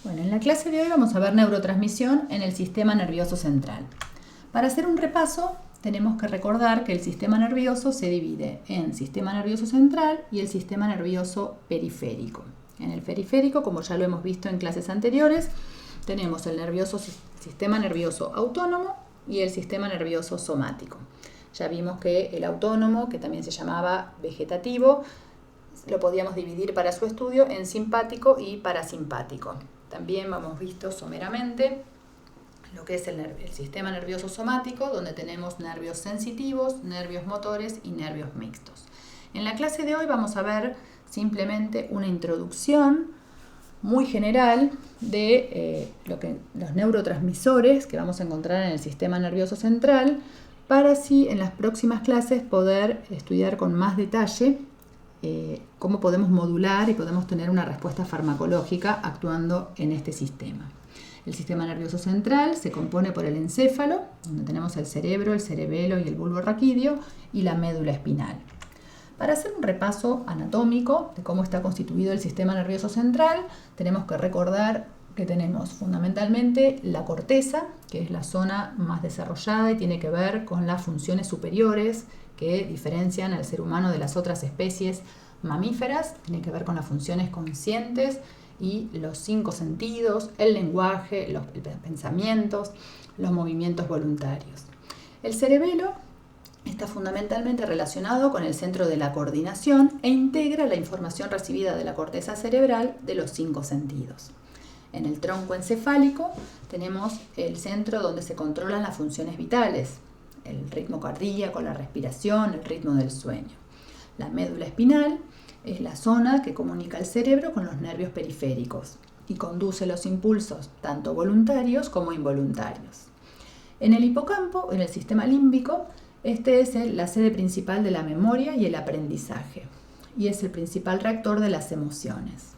Bueno, en la clase de hoy vamos a ver neurotransmisión en el sistema nervioso central. Para hacer un repaso, tenemos que recordar que el sistema nervioso se divide en sistema nervioso central y el sistema nervioso periférico. En el periférico, como ya lo hemos visto en clases anteriores, tenemos el sistema nervioso autónomo y el sistema nervioso somático. Ya vimos que el autónomo, que también se llamaba vegetativo, lo podíamos dividir para su estudio en simpático y parasimpático. También hemos visto someramente lo que es el sistema nervioso somático, donde tenemos nervios sensitivos, nervios motores y nervios mixtos. En la clase de hoy vamos a ver simplemente una introducción muy general de los neurotransmisores que vamos a encontrar en el sistema nervioso central, para así en las próximas clases poder estudiar con más detalle cómo podemos modular y podemos tener una respuesta farmacológica actuando en este sistema. El sistema nervioso central se compone por el encéfalo, donde tenemos el cerebro, el cerebelo y el bulbo raquídeo, y la médula espinal. Para hacer un repaso anatómico de cómo está constituido el sistema nervioso central, tenemos que recordar que tenemos fundamentalmente la corteza, que es la zona más desarrollada y tiene que ver con las funciones superiores que diferencian al ser humano de las otras especies mamíferas. Tiene que ver con las funciones conscientes y los 5 sentidos, el lenguaje, los pensamientos, los movimientos voluntarios. El cerebelo está fundamentalmente relacionado con el centro de la coordinación e integra la información recibida de la corteza cerebral de los 5 sentidos. En el tronco encefálico tenemos el centro donde se controlan las funciones vitales, el ritmo cardíaco, la respiración, el ritmo del sueño. La médula espinal es la zona que comunica el cerebro con los nervios periféricos y conduce los impulsos tanto voluntarios como involuntarios. En el hipocampo, en el sistema límbico, este es la sede principal de la memoria y el aprendizaje y es el principal reactor de las emociones.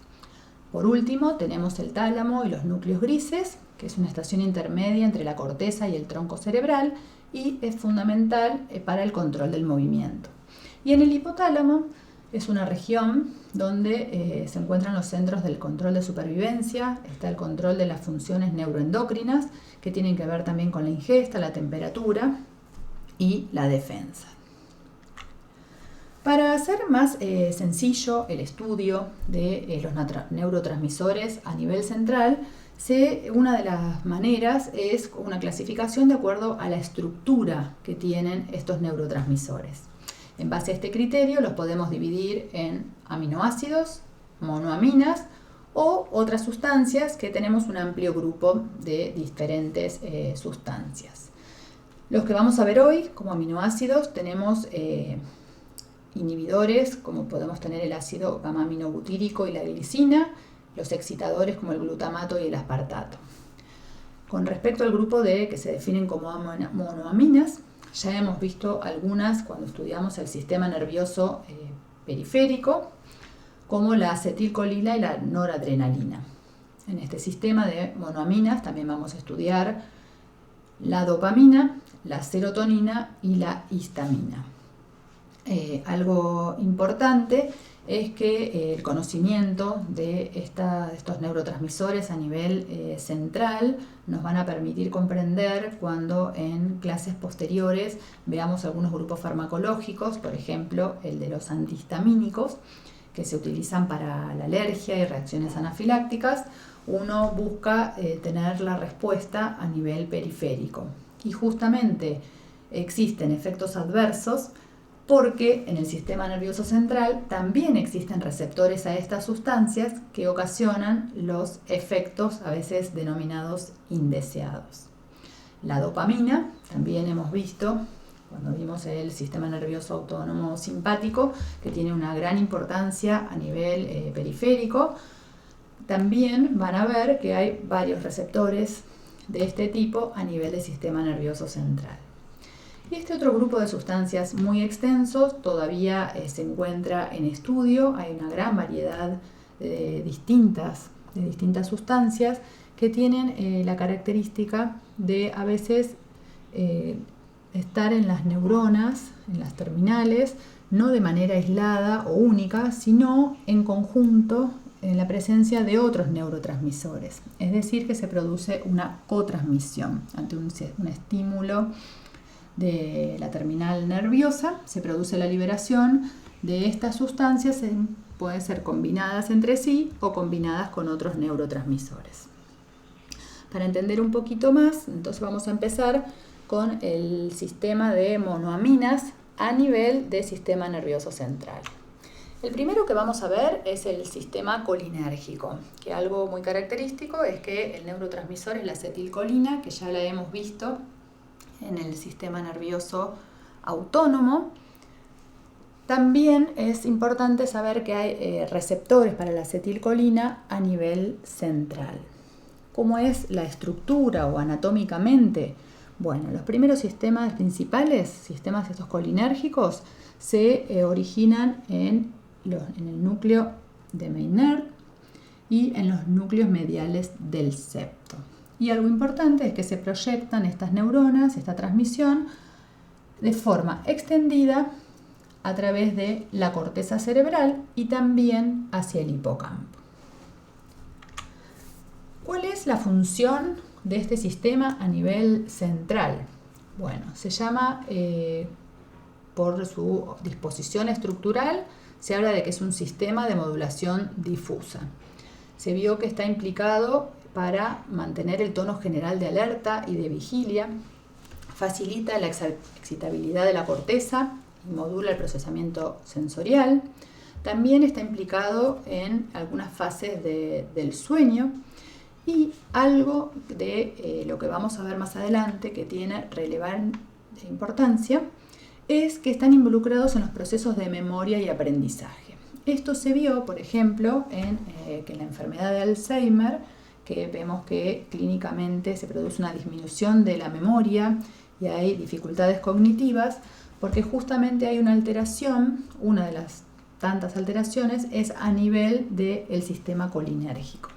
Por último, tenemos el tálamo y los núcleos grises, que es una estación intermedia entre la corteza y el tronco cerebral y es fundamental para el control del movimiento. Y en el hipotálamo es una región donde se encuentran los centros del control de supervivencia, está el control de las funciones neuroendocrinas, que tienen que ver también con la ingesta, la temperatura y la defensa. Para hacer más sencillo el estudio de los neurotransmisores a nivel central, una de las maneras es una clasificación de acuerdo a la estructura que tienen estos neurotransmisores. En base a este criterio los podemos dividir en aminoácidos, monoaminas o otras sustancias, que tenemos un amplio grupo de diferentes sustancias. Los que vamos a ver hoy como aminoácidos tenemos inhibidores, como podemos tener el ácido gamma-aminobutírico y la glicina, los excitadores como el glutamato y el aspartato. Con respecto al grupo que se definen como monoaminas, ya hemos visto algunas cuando estudiamos el sistema nervioso periférico, como la acetilcolina y la noradrenalina. En este sistema de monoaminas también vamos a estudiar la dopamina, la serotonina y la histamina. Algo importante es que el conocimiento de estos neurotransmisores a nivel central nos van a permitir comprender cuando en clases posteriores veamos algunos grupos farmacológicos, por ejemplo el de los antihistamínicos, que se utilizan para la alergia y reacciones anafilácticas. Uno busca tener la respuesta a nivel periférico y justamente existen efectos adversos porque en el sistema nervioso central también existen receptores a estas sustancias que ocasionan los efectos a veces denominados indeseados. La dopamina, también hemos visto cuando vimos el sistema nervioso autónomo simpático, que tiene una gran importancia a nivel periférico. También van a ver que hay varios receptores de este tipo a nivel del sistema nervioso central. Y este otro grupo de sustancias muy extensos todavía se encuentra en estudio. Hay una gran variedad de distintas sustancias que tienen la característica de a veces estar en las neuronas, en las terminales, no de manera aislada o única, sino en conjunto en la presencia de otros neurotransmisores, es decir, que se produce una cotransmisión ante un estímulo de la terminal nerviosa, se produce la liberación de estas sustancias, pueden ser combinadas entre sí o combinadas con otros neurotransmisores. Para entender un poquito más, entonces vamos a empezar con el sistema de monoaminas a nivel de sistema nervioso central. El primero que vamos a ver es el sistema colinérgico, que algo muy característico es que el neurotransmisor es la acetilcolina, que ya la hemos visto en el sistema nervioso autónomo. También es importante saber que hay receptores para la acetilcolina a nivel central. ¿Cómo es la estructura o anatómicamente? Bueno, los primeros sistemas principales, sistemas estos colinérgicos, se originan en el núcleo de Meynert y en los núcleos mediales del septo. Y algo importante es que se proyectan estas neuronas, esta transmisión, de forma extendida a través de la corteza cerebral y también hacia el hipocampo. ¿Cuál es la función de este sistema a nivel central? Bueno, se llama, por su disposición estructural, se habla de que es un sistema de modulación difusa. Se vio que está implicado para mantener el tono general de alerta y de vigilia, facilita la excitabilidad de la corteza y modula el procesamiento sensorial. También está implicado en algunas fases del sueño y algo de lo que vamos a ver más adelante que tiene relevante importancia es que están involucrados en los procesos de memoria y aprendizaje. Esto se vio, por ejemplo, que en la enfermedad de Alzheimer, que vemos que clínicamente se produce una disminución de la memoria y hay dificultades cognitivas, porque justamente hay una alteración, una de las tantas alteraciones es a nivel del sistema colinérgico.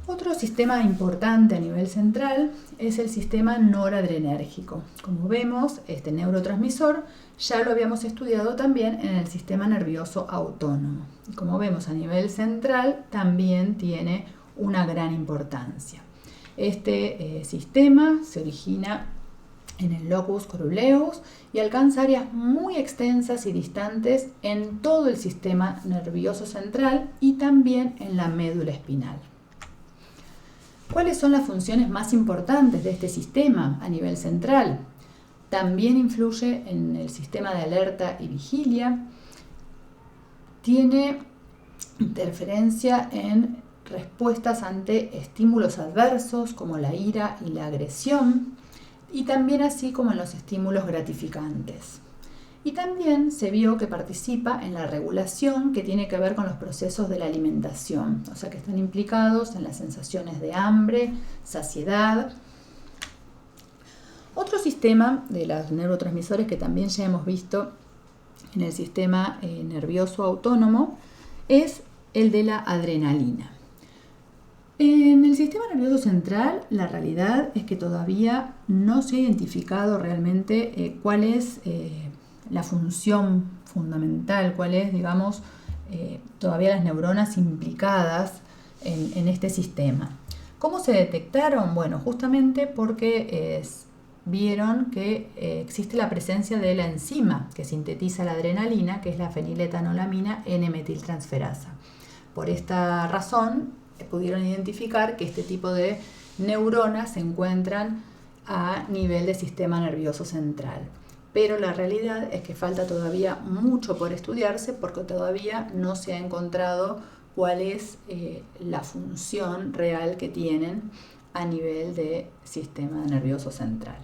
Otro sistema importante a nivel central es el sistema noradrenérgico. Como vemos, este neurotransmisor ya lo habíamos estudiado también en el sistema nervioso autónomo. Y como vemos a nivel central también tiene una gran importancia. Este sistema se origina en el locus coruleus y alcanza áreas muy extensas y distantes en todo el sistema nervioso central y también en la médula espinal. ¿Cuáles son las funciones más importantes de este sistema a nivel central? También influye en el sistema de alerta y vigilia. Tiene interferencia en respuestas ante estímulos adversos como la ira y la agresión, y también así como en los estímulos gratificantes. Y también se vio que participa en la regulación que tiene que ver con los procesos de la alimentación, o sea que están implicados en las sensaciones de hambre, saciedad. Otro sistema de los neurotransmisores que también ya hemos visto en el sistema nervioso autónomo es el de la adrenalina. En el sistema nervioso central, la realidad es que todavía no se ha identificado realmente cuál es la función fundamental, cuál es, digamos, todavía las neuronas implicadas en este sistema. ¿Cómo se detectaron? Bueno, justamente porque vieron que existe la presencia de la enzima que sintetiza la adrenalina, que es la feniletanolamina N-metiltransferasa. Por esta razón, pudieron identificar que este tipo de neuronas se encuentran a nivel del sistema nervioso central. Pero la realidad es que falta todavía mucho por estudiarse porque todavía no se ha encontrado cuál es la función real que tienen a nivel del sistema nervioso central.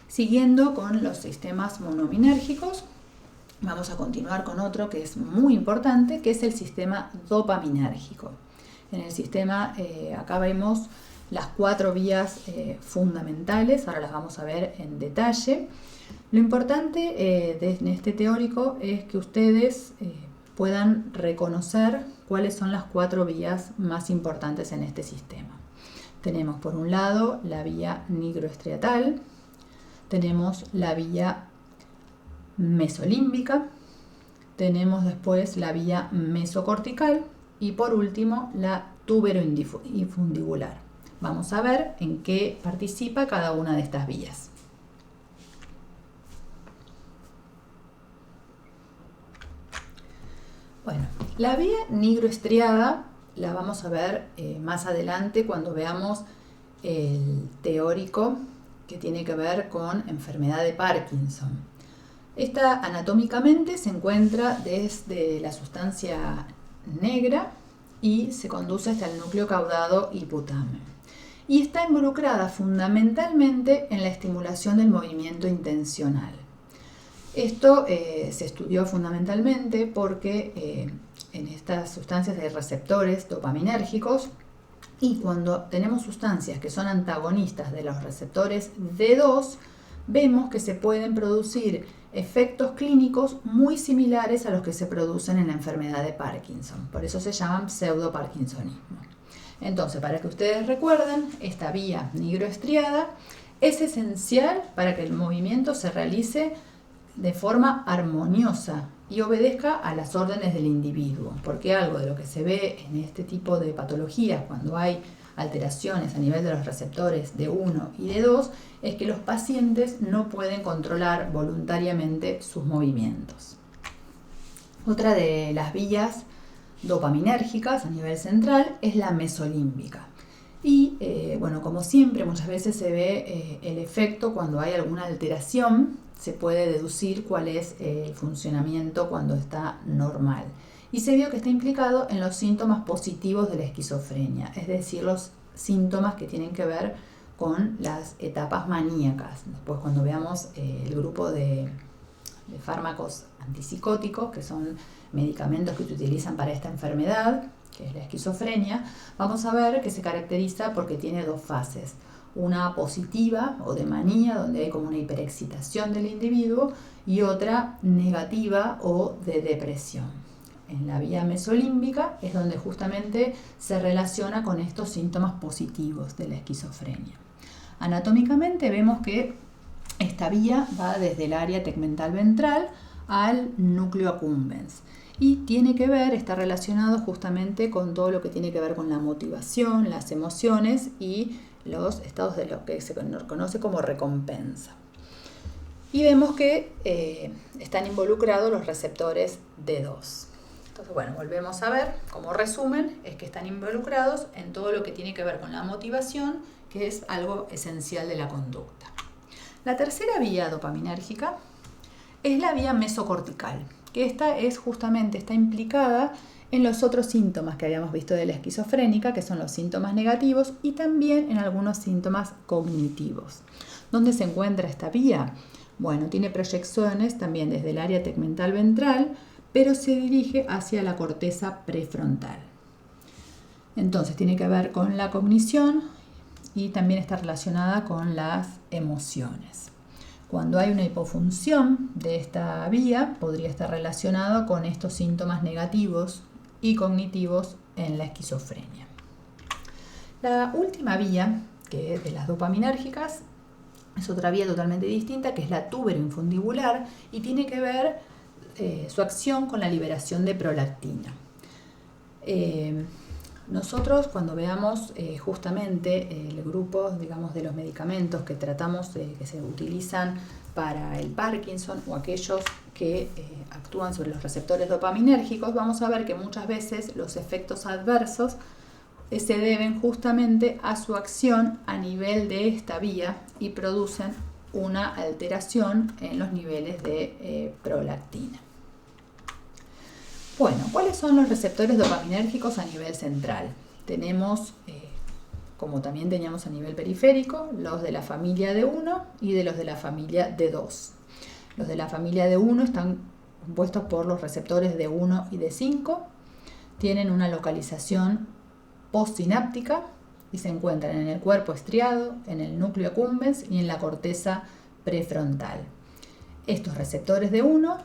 Siguiendo con los sistemas monominérgicos, vamos a continuar con otro que es muy importante, que es el sistema dopaminérgico. En el sistema, acá vemos las 4 vías fundamentales, ahora las vamos a ver en detalle. Lo importante en este teórico es que ustedes puedan reconocer cuáles son las 4 vías más importantes en este sistema. Tenemos por un lado la vía nigroestriatal, tenemos la vía mesolímbica, tenemos después la vía mesocortical y por último la túbero-infundibular. Vamos a ver en qué participa cada una de estas vías. Bueno, la vía nigroestriada la vamos a ver más adelante cuando veamos el teórico que tiene que ver con enfermedad de Parkinson. Esta anatómicamente se encuentra desde la sustancia negra y se conduce hasta el núcleo caudado hipotálamo. Y está involucrada fundamentalmente en la estimulación del movimiento intencional. Esto se estudió fundamentalmente porque en estas sustancias hay receptores dopaminérgicos y cuando tenemos sustancias que son antagonistas de los receptores D2, vemos que se pueden producir efectos clínicos muy similares a los que se producen en la enfermedad de Parkinson. Por eso se llaman pseudoparkinsonismo. Entonces, para que ustedes recuerden, esta vía nigroestriada es esencial para que el movimiento se realice de forma armoniosa y obedezca a las órdenes del individuo, porque algo de lo que se ve en este tipo de patologías cuando hay alteraciones a nivel de los receptores D1 y D2 es que los pacientes no pueden controlar voluntariamente sus movimientos. Otra de las vías dopaminérgicas a nivel central es la mesolímbica. Y bueno, como siempre, muchas veces se ve el efecto cuando hay alguna alteración, se puede deducir cuál es el funcionamiento cuando está normal. Y se vio que está implicado en los síntomas positivos de la esquizofrenia, es decir, los síntomas que tienen que ver con las etapas maníacas. Después, cuando veamos el grupo de fármacos antipsicóticos, que son medicamentos que se utilizan para esta enfermedad, que es la esquizofrenia, vamos a ver que se caracteriza porque tiene dos fases. Una positiva o de manía, donde hay como una hiperexcitación del individuo, y otra negativa o de depresión. En la vía mesolímbica es donde justamente se relaciona con estos síntomas positivos de la esquizofrenia. Anatómicamente vemos que esta vía va desde el área tegmental ventral al núcleo accumbens y tiene que ver, está relacionado justamente con todo lo que tiene que ver con la motivación, las emociones y los estados de lo que se conoce como recompensa. Y vemos que están involucrados los receptores D2. Entonces, bueno, volvemos a ver, como resumen, es que están involucrados en todo lo que tiene que ver con la motivación, que es algo esencial de la conducta. La tercera vía dopaminérgica es la vía mesocortical, que esta es justamente, está implicada en los otros síntomas que habíamos visto de la esquizofrénica, que son los síntomas negativos y también en algunos síntomas cognitivos. ¿Dónde se encuentra esta vía? Bueno, tiene proyecciones también desde el área tegmental ventral, pero se dirige hacia la corteza prefrontal. Entonces tiene que ver con la cognición y también está relacionada con las emociones. Cuando hay una hipofunción de esta vía, podría estar relacionado con estos síntomas negativos y cognitivos en la esquizofrenia. La última vía, que es de las dopaminérgicas, es otra vía totalmente distinta, que es la túbero-infundibular y tiene que ver su acción con la liberación de prolactina. Nosotros cuando veamos justamente el grupo, digamos, de los medicamentos que tratamos, que se utilizan para el Parkinson o aquellos que actúan sobre los receptores dopaminérgicos, vamos a ver que muchas veces los efectos adversos se deben justamente a su acción a nivel de esta vía y producen una alteración en los niveles de prolactina. Bueno, ¿cuáles son los receptores dopaminérgicos a nivel central? Tenemos, como también teníamos a nivel periférico, los de la familia D1 y de los de la familia D2. Los de la familia D1 están compuestos por los receptores D1 y D5, tienen una localización postsináptica y se encuentran en el cuerpo estriado, en el núcleo accumbens y en la corteza prefrontal. Estos receptores D1,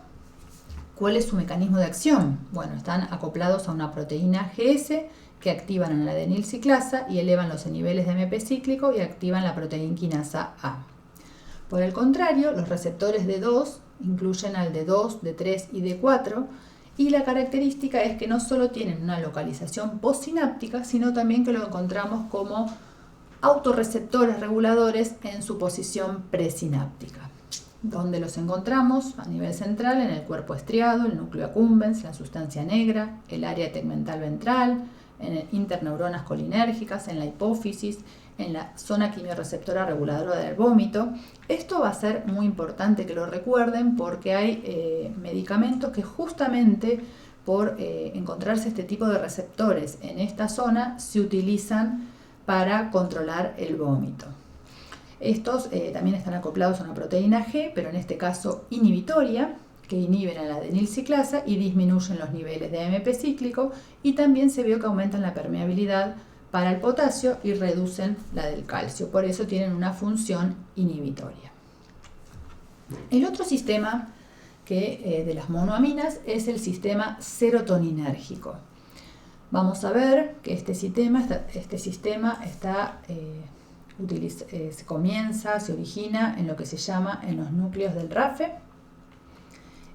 ¿cuál es su mecanismo de acción? Bueno, están acoplados a una proteína GS que activan la adenilciclasa y elevan los niveles de AMP cíclico y activan la proteína quinasa A. Por el contrario, los receptores D2 incluyen al D2, D3 y D4, y la característica es que no solo tienen una localización postsináptica, sino también que lo encontramos como autorreceptores reguladores en su posición presináptica, donde los encontramos a nivel central en el cuerpo estriado, el núcleo accumbens, la sustancia negra, el área tegmental ventral, en interneuronas colinérgicas, en la hipófisis, en la zona quimiorreceptora reguladora del vómito. Esto va a ser muy importante que lo recuerden porque hay medicamentos que justamente por encontrarse este tipo de receptores en esta zona se utilizan para controlar el vómito. Estos también están acoplados a una proteína G, pero en este caso inhibitoria, que inhiben a la adenilciclasa y disminuyen los niveles de AMP cíclico, y también se vio que aumentan la permeabilidad para el potasio y reducen la del calcio. Por eso tienen una función inhibitoria. El otro sistema de las monoaminas es el sistema serotoninérgico. Vamos a ver que este sistema se origina en lo que se llama en los núcleos del RAFE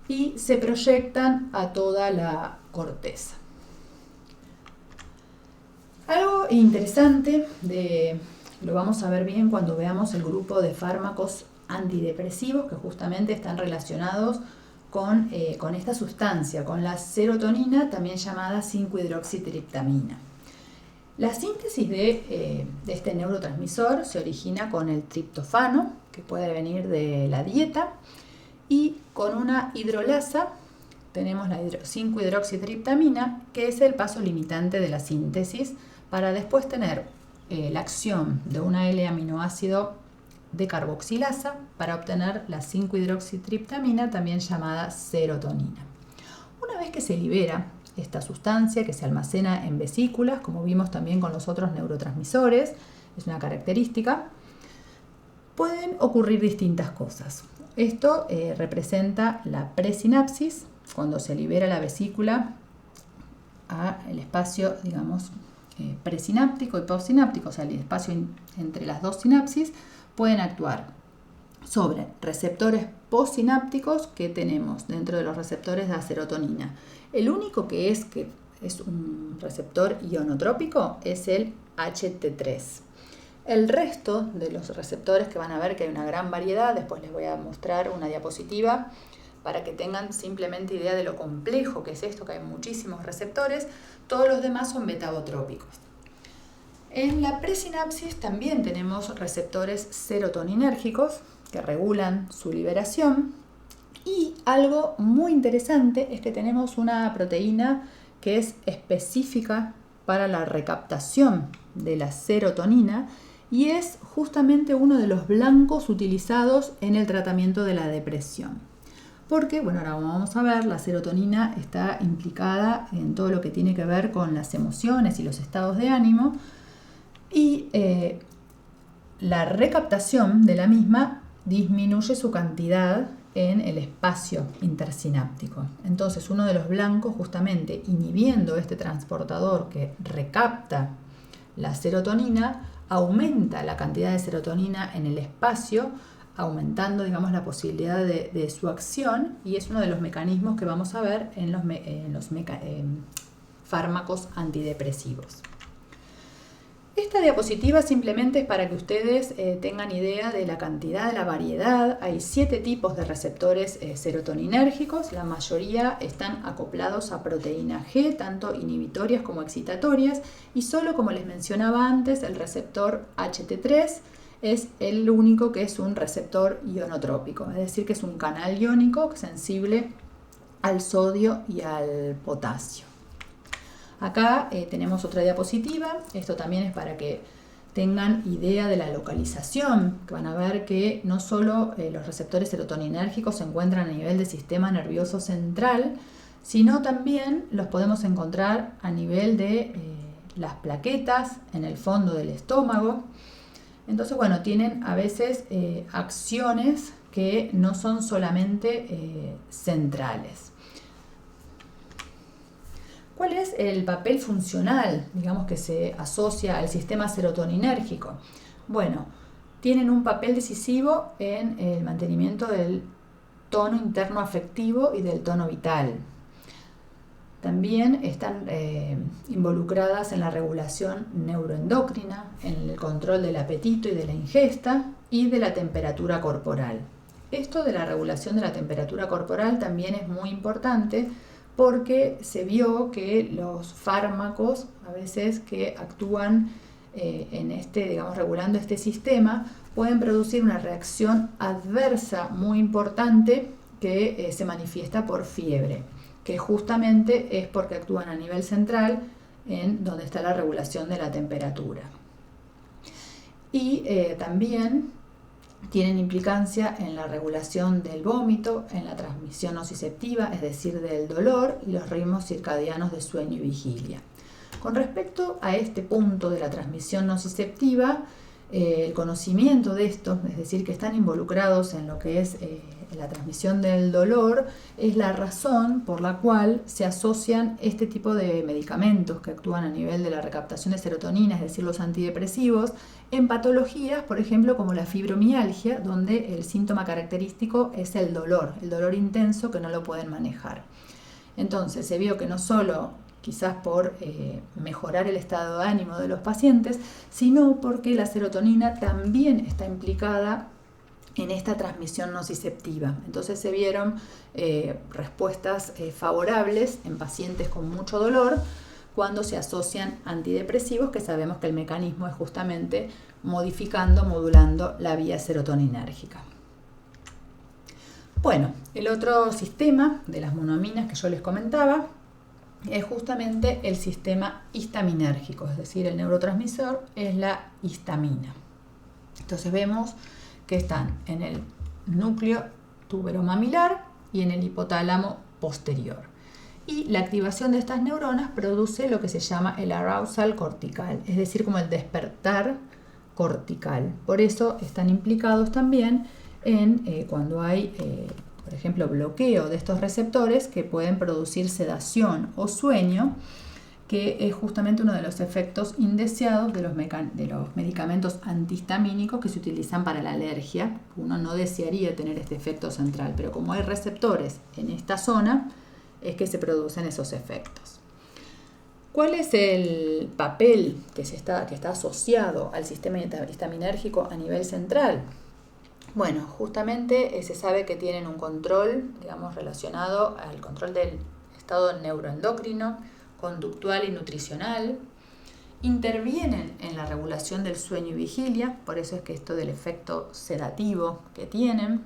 y se proyectan a toda la corteza. Algo interesante, lo vamos a ver bien cuando veamos el grupo de fármacos antidepresivos que justamente están relacionados con esta sustancia, con la serotonina, también llamada 5-hidroxitriptamina. La síntesis de este neurotransmisor se origina con el triptofano, que puede venir de la dieta, y con una hidrolasa tenemos la 5-hidroxitriptamina, que es el paso limitante de la síntesis, para después tener la acción de una L-aminoácido de carboxilasa para obtener la 5-hidroxitriptamina, también llamada serotonina. Una vez que se libera esta sustancia, que se almacena en vesículas, como vimos también con los otros neurotransmisores, es una característica, pueden ocurrir distintas cosas. Esto representa la presinapsis, cuando se libera la vesícula al espacio, digamos, presináptico y postsináptico, o sea, el espacio entre las dos sinapsis, pueden actuar sobre receptores postsinápticos que tenemos dentro de los receptores de la serotonina. El único que es un receptor ionotrópico es el HT3. El resto de los receptores, que van a ver que hay una gran variedad, después les voy a mostrar una diapositiva para que tengan simplemente idea de lo complejo que es esto, que hay muchísimos receptores, todos los demás son betagotrópicos. En la presinapsis también tenemos receptores serotoninérgicos que regulan su liberación, y algo muy interesante es que tenemos una proteína que es específica para la recaptación de la serotonina y es justamente uno de los blancos utilizados en el tratamiento de la depresión. Porque, bueno, ahora vamos a ver, la serotonina está implicada en todo lo que tiene que ver con las emociones y los estados de ánimo, y la recaptación de la misma disminuye su cantidad en el espacio intersináptico. Entonces, uno de los blancos, justamente inhibiendo este transportador que recapta la serotonina, aumenta la cantidad de serotonina en el espacio, aumentando, digamos, la posibilidad de su acción, y es uno de los mecanismos que vamos a ver en los fármacos antidepresivos. Esta diapositiva simplemente es para que ustedes tengan idea de la cantidad, de la variedad. Hay 7 tipos de receptores serotoninérgicos, la mayoría están acoplados a proteína G, tanto inhibitorias como excitatorias, y solo, como les mencionaba antes, el receptor HT3 es el único que es un receptor ionotrópico, es decir, que es un canal iónico sensible al sodio y al potasio. Acá tenemos otra diapositiva, esto también es para que tengan idea de la localización, que van a ver que no solo los receptores serotoninérgicos se encuentran a nivel del sistema nervioso central, sino también los podemos encontrar a nivel de las plaquetas en el fondo del estómago. Entonces, bueno, tienen a veces acciones que no son solamente centrales. ¿Cuál es el papel funcional, digamos, que se asocia al sistema serotoninérgico? Bueno, tienen un papel decisivo en el mantenimiento del tono interno afectivo y del tono vital. También están involucradas en la regulación neuroendocrina, en el control del apetito y de la ingesta y de la temperatura corporal. Esto de la regulación de la temperatura corporal también es muy importante porque se vio que los fármacos a veces que actúan regulando este sistema pueden producir una reacción adversa muy importante que se manifiesta por fiebre, que justamente es porque actúan a nivel central en donde está la regulación de la temperatura. Y también tienen implicancia en la regulación del vómito, en la transmisión nociceptiva, es decir, del dolor y los ritmos circadianos de sueño y vigilia. Con respecto a este punto de la transmisión nociceptiva, el conocimiento de esto, es decir, que están involucrados en lo que es la transmisión del dolor, es la razón por la cual se asocian este tipo de medicamentos que actúan a nivel de la recaptación de serotonina, es decir, los antidepresivos, en patologías, por ejemplo, como la fibromialgia, donde el síntoma característico es el dolor intenso que no lo pueden manejar. Entonces, se vio que no solo quizás por mejorar el estado de ánimo de los pacientes, sino porque la serotonina también está implicada en esta transmisión nociceptiva. Entonces se vieron respuestas favorables en pacientes con mucho dolor cuando se asocian antidepresivos, que sabemos que el mecanismo es justamente modulando la vía serotoninérgica. Bueno, el otro sistema de las monoaminas que yo les comentaba es justamente el sistema histaminérgico, es decir, el neurotransmisor es la histamina. Entonces vemos que están en el núcleo tuberomamilar y en el hipotálamo posterior. Y la activación de estas neuronas produce lo que se llama el arousal cortical, es decir, como el despertar cortical. Por eso están implicados también en cuando hay por ejemplo, bloqueo de estos receptores que pueden producir sedación o sueño, que es justamente uno de los efectos indeseados de los medicamentos antihistamínicos que se utilizan para la alergia. Uno no desearía tener este efecto central, pero como hay receptores en esta zona, es que se producen esos efectos. ¿Cuál es el papel que está asociado al sistema histaminérgico a nivel central? Bueno, justamente se sabe que tienen un control, relacionado al control del estado neuroendocrino, conductual y nutricional. Intervienen en la regulación del sueño y vigilia, por eso es que esto del efecto sedativo que tienen.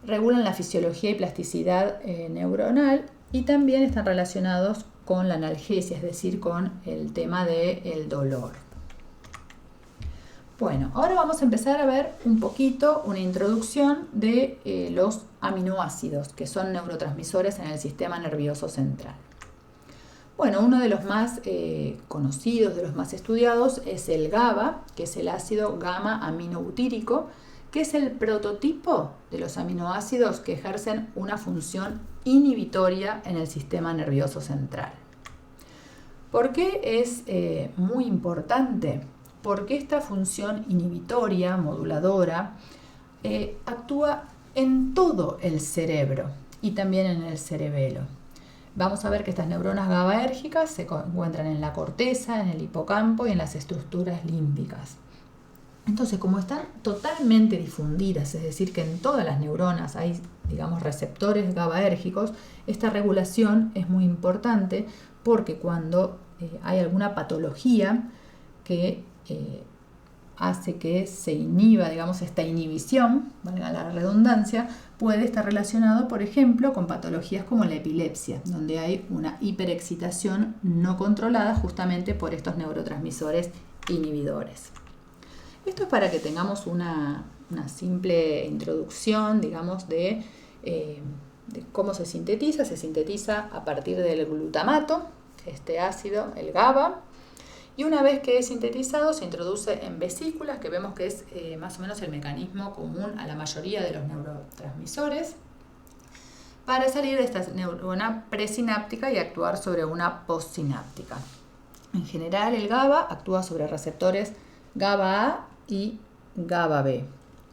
Regulan la fisiología y plasticidad neuronal y también están relacionados con la analgesia, es decir, con el tema del dolor. Bueno, ahora vamos a empezar a ver un poquito una introducción de los aminoácidos, que son neurotransmisores en el sistema nervioso central. Bueno, uno de los más conocidos, de los más estudiados, es el GABA, que es el ácido gamma-aminobutírico, que es el prototipo de los aminoácidos que ejercen una función inhibitoria en el sistema nervioso central. ¿Por qué es muy importante? Porque esta función inhibitoria, moduladora, actúa en todo el cerebro y también en el cerebelo. Vamos a ver que estas neuronas GABAérgicas se encuentran en la corteza, en el hipocampo y en las estructuras límbicas. Entonces, como están totalmente difundidas, es decir, que en todas las neuronas hay, receptores GABAérgicos, esta regulación es muy importante porque cuando hay alguna patología que hace que se inhiba, esta inhibición, valga la redundancia, puede estar relacionado, por ejemplo, con patologías como la epilepsia, donde hay una hiperexcitación no controlada justamente por estos neurotransmisores inhibidores. Esto es para que tengamos una simple introducción, de cómo se sintetiza. Se sintetiza a partir del glutamato, este ácido, el GABA, y una vez que es sintetizado se introduce en vesículas, que vemos que es más o menos el mecanismo común a la mayoría de los neurotransmisores, para salir de esta neurona presináptica y actuar sobre una postsináptica. En general, el GABA actúa sobre receptores GABA A y GABA B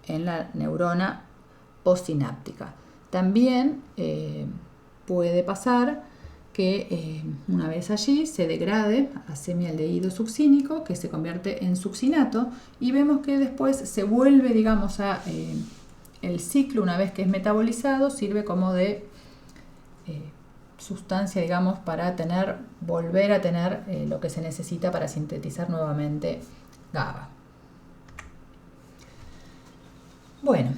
en la neurona postsináptica. También puede pasar que una vez allí se degrade a semialdehído succínico, que se convierte en succinato, y vemos que después se vuelve, digamos, el ciclo, una vez que es metabolizado, sirve como de sustancia, digamos, para volver a tener lo que se necesita para sintetizar nuevamente GABA. Bueno,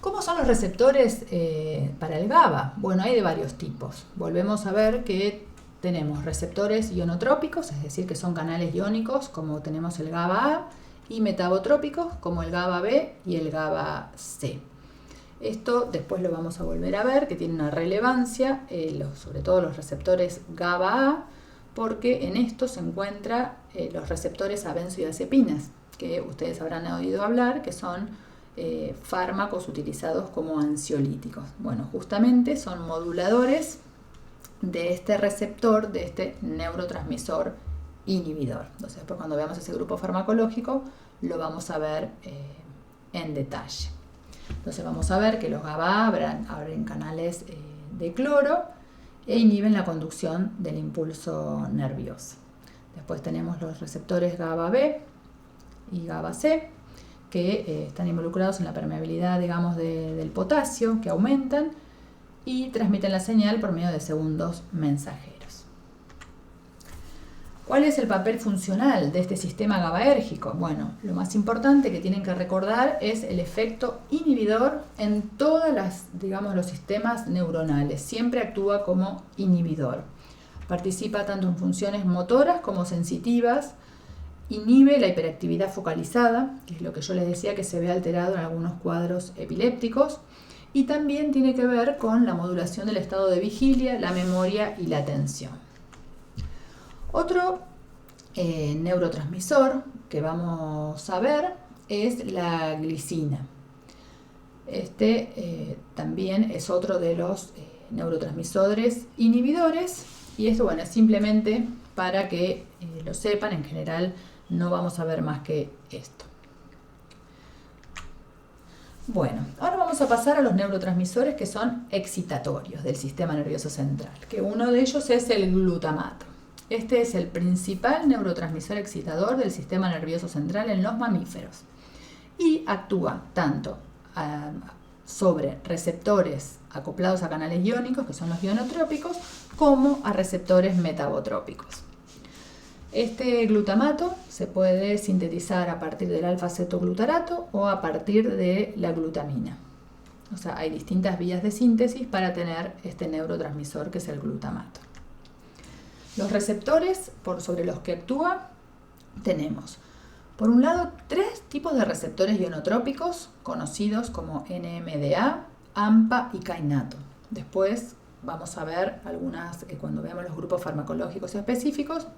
¿cómo son los receptores para el GABA? Bueno, hay de varios tipos. Volvemos a ver que tenemos receptores ionotrópicos, es decir, que son canales iónicos, como tenemos el GABA-A, y metabotrópicos, como el GABA-B y el GABA-C. Esto después lo vamos a volver a ver, que tiene una relevancia, sobre todo los receptores GABA-A, porque en esto se encuentran los receptores a benzodiazepinas, que ustedes habrán oído hablar, que son fármacos utilizados como ansiolíticos. Bueno, justamente son moduladores de este receptor, de este neurotransmisor inhibidor. Entonces, después cuando veamos ese grupo farmacológico, lo vamos a ver en detalle. Entonces vamos a ver que los GABA abren canales de cloro e inhiben la conducción del impulso nervioso. Después tenemos los receptores GABA-B y GABA-C, que están involucrados en la permeabilidad, digamos, del potasio, que aumentan y transmiten la señal por medio de segundos mensajeros. ¿Cuál es el papel funcional de este sistema GABAérgico? Bueno, lo más importante que tienen que recordar es el efecto inhibidor en todos los sistemas neuronales. Siempre actúa como inhibidor. Participa tanto en funciones motoras como sensitivas. Inhibe la hiperactividad focalizada, que es lo que yo les decía que se ve alterado en algunos cuadros epilépticos. Y también tiene que ver con la modulación del estado de vigilia, la memoria y la atención. Otro neurotransmisor que vamos a ver es la glicina. Este también es otro de los neurotransmisores inhibidores, y esto, bueno, es simplemente para que lo sepan. En general no vamos a ver más que esto. Bueno, ahora vamos a pasar a los neurotransmisores que son excitatorios del sistema nervioso central, que uno de ellos es el glutamato. Este es el principal neurotransmisor excitador del sistema nervioso central en los mamíferos y actúa tanto sobre receptores acoplados a canales iónicos, que son los ionotrópicos, como a receptores metabotrópicos. Este glutamato se puede sintetizar a partir del alfa-cetoglutarato o a partir de la glutamina. O sea, hay distintas vías de síntesis para tener este neurotransmisor que es el glutamato. Los receptores sobre los que actúa tenemos, por un lado, 3 tipos de receptores ionotrópicos conocidos como NMDA, AMPA y kainato. Después vamos a ver cuando veamos los grupos farmacológicos específicos,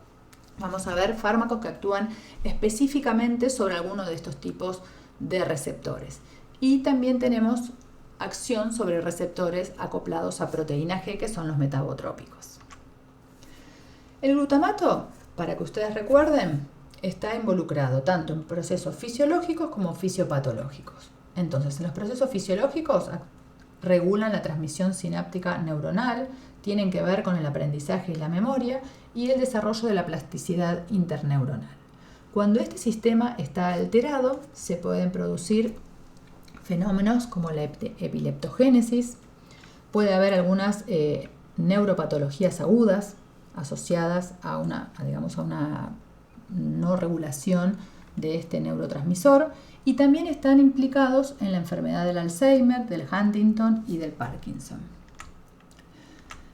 vamos a ver fármacos que actúan específicamente sobre alguno de estos tipos de receptores. Y también tenemos acción sobre receptores acoplados a proteína G, que son los metabotrópicos. El glutamato, para que ustedes recuerden, está involucrado tanto en procesos fisiológicos como fisiopatológicos. Entonces, en los procesos fisiológicos regulan la transmisión sináptica neuronal, tienen que ver con el aprendizaje y la memoria y el desarrollo de la plasticidad interneuronal. Cuando este sistema está alterado, se pueden producir fenómenos como la epileptogénesis, puede haber algunas neuropatologías agudas asociadas a una no regulación de este neurotransmisor, y también están implicados en la enfermedad del Alzheimer, del Huntington y del Parkinson.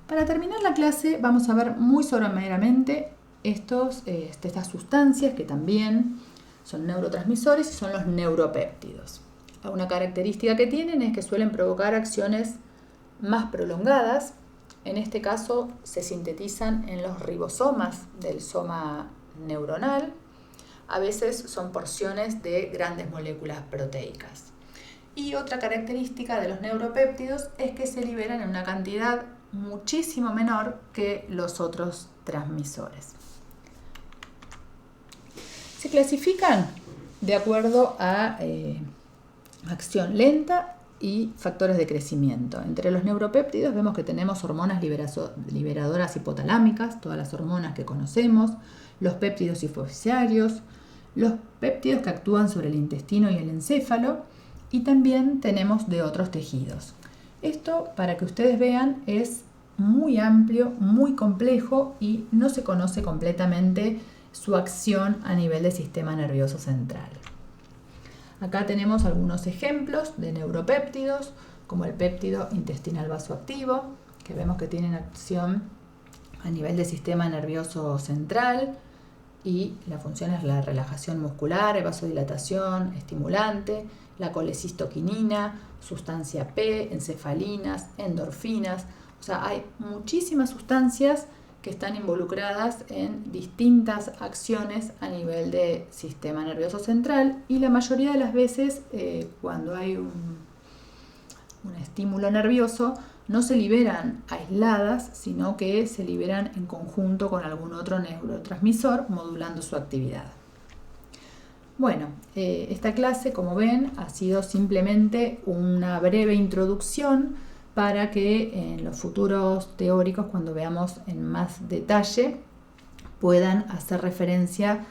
Para terminar la clase vamos a ver muy someramente estas sustancias que también son neurotransmisores y son los neuropéptidos. Una característica que tienen es que suelen provocar acciones más prolongadas. En este caso se sintetizan en los ribosomas del soma neuronal. A veces son porciones de grandes moléculas proteicas. Y otra característica de los neuropéptidos es que se liberan en una cantidad muchísimo menor que los otros transmisores. Se clasifican de acuerdo a acción lenta y factores de crecimiento. Entre los neuropéptidos vemos que tenemos hormonas liberadoras hipotalámicas, todas las hormonas que conocemos, los péptidos hipoficiarios, los péptidos que actúan sobre el intestino y el encéfalo, y también tenemos de otros tejidos. Esto, para que ustedes vean, es muy amplio, muy complejo y no se conoce completamente su acción a nivel del sistema nervioso central. Acá tenemos algunos ejemplos de neuropéptidos, como el péptido intestinal vasoactivo, que vemos que tienen acción a nivel del sistema nervioso central y la función es la relajación muscular, vasodilatación, estimulante, la colecistoquinina, sustancia P, encefalinas, endorfinas. O sea, hay muchísimas sustancias que están involucradas en distintas acciones a nivel del sistema nervioso central y la mayoría de las veces cuando hay un estímulo nervioso no se liberan aisladas, sino que se liberan en conjunto con algún otro neurotransmisor modulando su actividad. Bueno, esta clase, como ven, ha sido simplemente una breve introducción para que en los futuros teóricos, cuando veamos en más detalle, puedan hacer referencia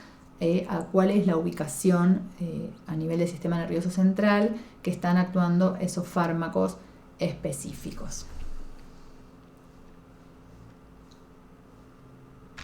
a cuál es la ubicación a nivel del sistema nervioso central que están actuando esos fármacos específicos.